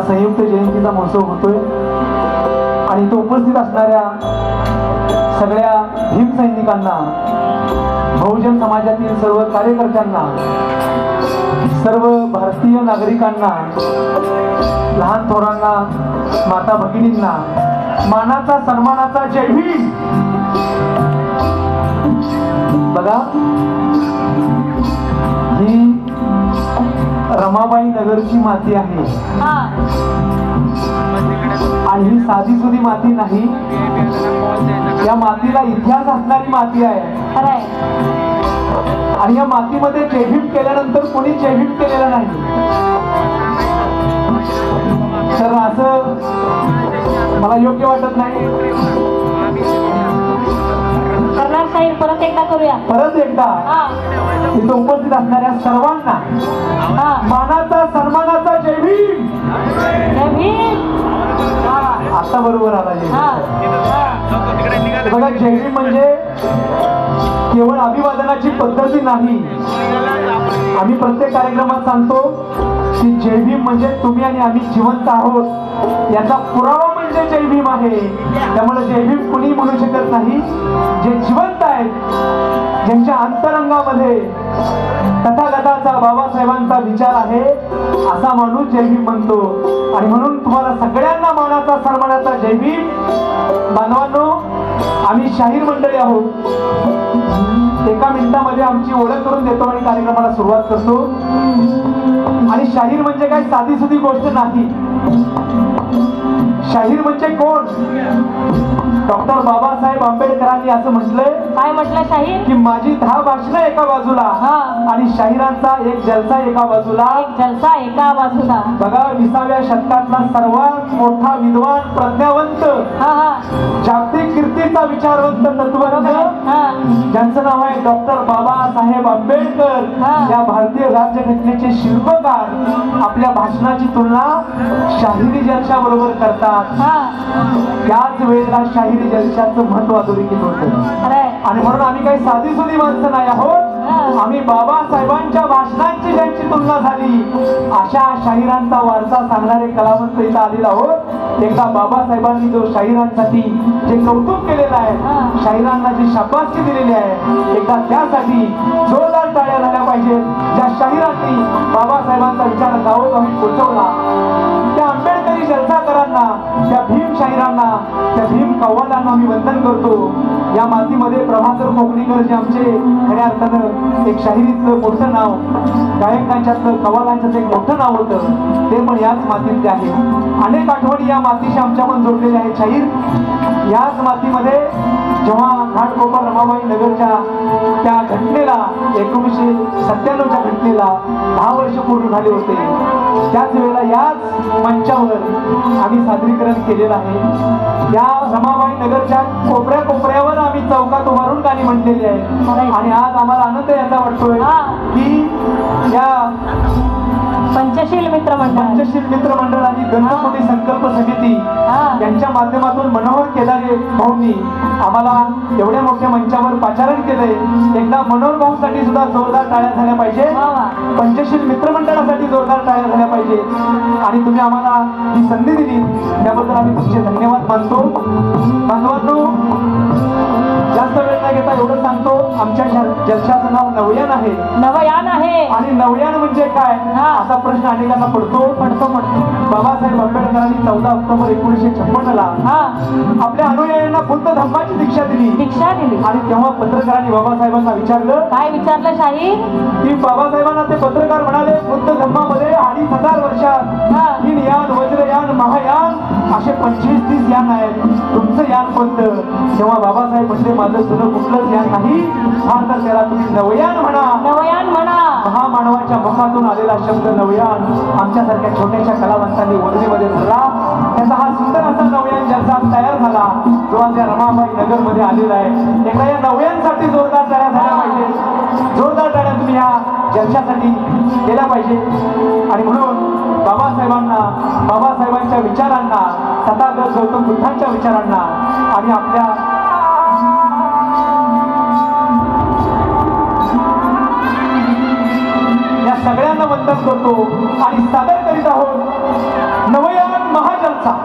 संयुक्त जयंतीचा महोत्सव होतोय आणि इथे उपस्थित असणाऱ्या सगळ्या भीम सैनिकांना, बहुजन समाजातील सर्व कार्यकर्त्यांना, सर्व भारतीय नागरिकांना, लहान थोरांना, माता भगिनींना मानाचा सन्मानाचा जय भीम. बघा, ही रमाबाई नगरची माती आहे आणि ही साधी सुधी माती नाही, या मातीला इतिहास असणारी माती आहे. आणि या मातीमध्ये जय भीम केल्यानंतर कोणी जय भीम केलेलं नाही. तर असं मला योग्य वाटत नाही. परत एकदा करूया. परत एकदा इथे उपस्थित असणाऱ्या सर्वांना मानाचा सन्मानाचा जय भीम. जय भीम. आता बरोबर आला जय भीम. बघा, जय भीम म्हणजे केवळ अभिवादनाची पद्धती नाही. आम्ही प्रत्येक कार्यक्रमात सांगतो की जय भीम म्हणजे तुम्ही आणि आम्ही जिवंत आहोत याचा पुरावा म्हणजे जय भीम आहे. त्यामुळे जय भीम कुणी म्हणू शकत नाही. जे जिवंत आहेत, ज्यांच्या अंतरंगामध्ये तथागताचा, बाबासाहेबांचा विचार आहे, असा माणूस जय भीम म्हणतो. आणि म्हणून तुम्हाला सगळ्यांना मानाचा सन्मानाचा जय भीम. बांधवांनो, आम्ही शाहीर मंडळी आहोत. एका मिनिटामध्ये आमची ओळख करून देतो आणि कार्यक्रमाला सुरुवात करतो. आणि शाहीर म्हणजे काय साधी सुधी गोष्ट नाही. शाहीर म्हणजे कोण? डॉक्टर बाबासाहेब आंबेडकरांनी असं म्हटलंय. काय म्हटलं शाहीर? की माझी 10 भाषणं एका बाजूला आणि शाहिरांचा एक जलसा एका बाजूला. एक जलसा एका बाजूला. बघा, 20व्या शतकातला सर्वात मोठा विद्वान, प्रज्ञावंत, जागतिक कीर्तीचा विचारवंत, तत्वज्ञ, ज्यांचं नाव आहे डॉक्टर बाबासाहेब आंबेडकर, या भारतीय राज्यघटनेचे शिल्पकार आपल्या भाषणाची तुलना शाहिरी जलशा बरोबर करतात. त्याच वेळेला शाहिरी जलशाचं महत्व अधोरेखित होतं. आणि म्हणून आम्ही काही साधी सुधी माणसं नाही आहोत. आम्ही बाबासाहेबांच्या भाषणांची ज्यांची तुलना झाली अशा शाहिरांचा वारसा सांगणारे कलावंत इथं आलेला आहोत. एकदा बाबासाहेबांनी जो शाहिरांसाठी जे कौतुक केलेलं आहे, शाहिरांना जी शाबासकी दिलेली आहे, एकदा त्यासाठी जोरदार टाळ्या झाल्या पाहिजेत. ज्या शाहिरांनी बाबासाहेबांचा विचार गावोगावी पोचवला, त्या आंबेडकरी जलसाकारांना, त्या भीम शाहिरांना, त्या भीम कव्वालांना मी वंदन करतो. या मातीमध्ये प्रभाकर कोकणीकर जे आमचे खऱ्या अर्थानं एक शाहिरीतलं मोठं नाव, गायकांच्यातलं, कव्वालांच्यात एक मोठं नाव होतं, ते पण याच मातीतले आहे. अनेक आठवणी या मातीशी आमच्या पण जोडलेल्या आहेत. शाहीर याच मातीमध्ये जेव्हा घाटकोपर रमाबाई नगरच्या त्या घटनेला, 1997च्या घटनेला 10 वर्ष पूर्ण झाले होते, त्याच वेळेला याच मंचावर आम्ही सादरीकरण केलेलं आहे. या रमाबाई नगरच्या कोपऱ्या कोपऱ्यावर आम्ही चौकात उभारून गाणी म्हणलेली आहे. आणि आज आम्हाला आनंद याचा वाटतोय की या पंचशील मित्र मंडळ आणि गणपती संकल्प समिती यांच्या माध्यमातून मनोहर केदारे भाऊंनी आम्हाला एवढ्या मोठ्या मंचावर पाचारण केलंय. एकदा मनोहर भाऊसाठी सुद्धा जोरदार टाळ्या झाल्या पाहिजे. पंचशील मित्र मंडळासाठी जोरदार टाळ्या झाल्या पाहिजे. आणि तुम्ही आम्हाला ही संधी दिली त्याबद्दल आम्ही तुमचे धन्यवाद मानतो. बांधवांनो, जास्त वेळ न घेता एवढं सांगतो, आमच्या जलशाचं नाव नवयान आहे. नवयान आहे. आणि नवयान म्हणजे काय असा प्रश्न अनेकांना पडतो. बाबासाहेब आंबेडकरांनी 14 ऑक्टोबर 1956 आपल्या अनुयायांना बुद्ध धम्माची दीक्षा दिली. आणि तेव्हा पत्रकारांनी बाबासाहेबांना विचारलं. काय विचारलं शाहीर? की बाबासाहेबांना ते पत्रकार म्हणाले, बुद्ध धम्मामध्ये 2500 वर्षात 3 यान, वज्रयान, महायान असे 25-30 यान आहेत, तुमचं यान कोणतं? तेव्हा बाबासाहेब म्हणजे माझं जुनं कुठलंच यान नाही, फार तर त्याला तुम्ही नवयान म्हणा. नवयान म्हणा. महामानवाच्या मुखातून आलेला शब्द नवयान आमच्यासारख्या छोट्याशा कलावंतांनी वरणी जो आज या रमाबाई नगर मध्ये आलेला आहे. एकदा या नवयांसाठी जोरदार टाळ्या झाल्या पाहिजे. जोरदार टाळ्या तुम्ही या जलशासाठी केल्या पाहिजे. आणि म्हणून बाबासाहेबांच्या विचारांना, तथागत गौतम बुद्धांच्या विचारांना आणि आपल्या या सगळ्यांना वंदन करतो आणि सादर करीत आहोत नवयान महाजलसा.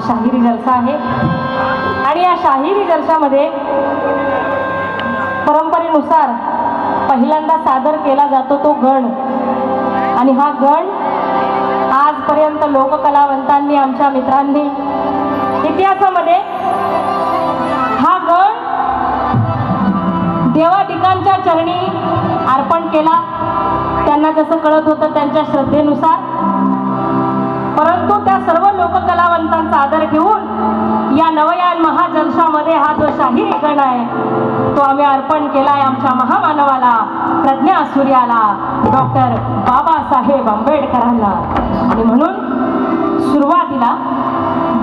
शाहिरी जलसा आहे. आणि या शाहिरी जलसामध्ये परंपरेनुसार पहिल्यांदा सादर केला जातो तो गण. आणि हा गण आजपर्यंत लोककलावंतांनी, आमच्या मित्रांनी इतिहासामध्ये हा गण देवा ठिकाणच्या चरणी अर्पण केला. त्यांना जसं कळत होतं त्यांच्या श्रद्धेनुसार. परंतु त्या सर्व लोककलावंतांचा आदर घेऊन या नवयान महाजलशामध्ये हा जो शाहिरी गण आहे तो आम्ही अर्पण केलाय आमच्या महामानवाला, प्रज्ञा सूर्याला, डॉक्टर बाबासाहेब आंबेडकरांना. आणि म्हणून सुरुवातीला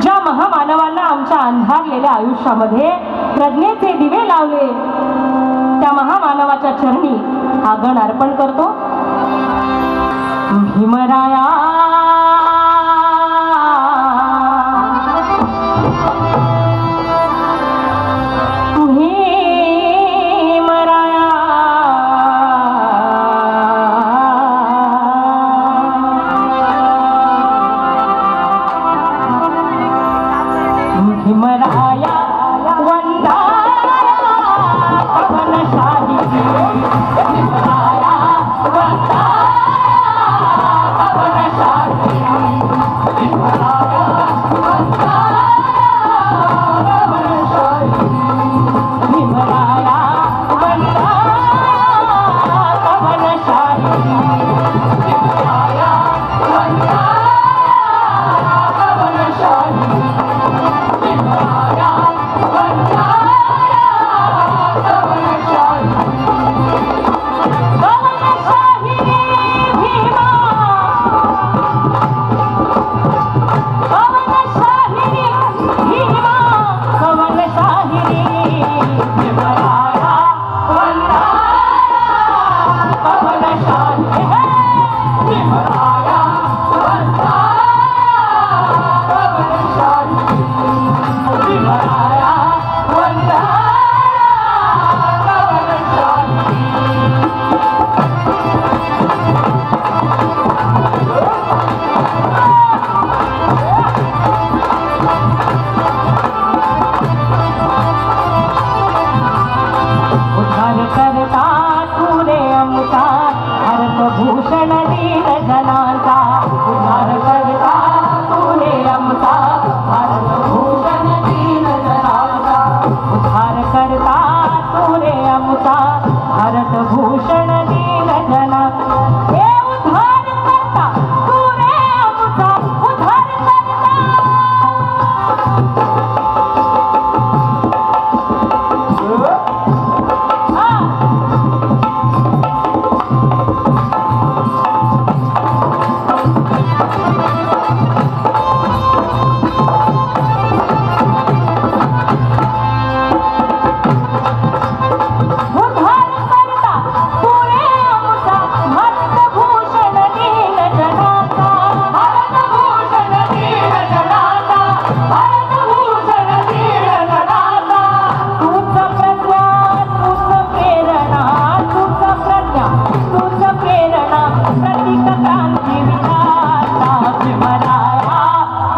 ज्या महामानवांना आमच्या अंधारलेल्या आयुष्यामध्ये प्रज्ञेचे दिवे लावले त्या महामानवाच्या चरणी हा गण अर्पण करतो. भीमराया भीमराया वंदाया पवन शाही दीन जनाचा उद्धार करता तू रे आमचा भारतभूषण दीन जनाचा उद्धार करता तू रे आमचा भारतभूषण दीन जना हे उद्धार करता तू रे आमचा उद्धार करता उद्धार करता तू रे आमचा भारतभूषण दीन जनाचा भारतभूषण दीन जनाचा भारतभूषण दीन जनाचा तूच प्रज्ञा तूच प्रेरणा तूच प्रज्ञा तूच प्रेरणा प्रतीक क्रांती विधाता विमलाया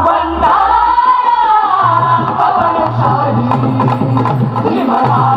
वंदना पवनशाही विमला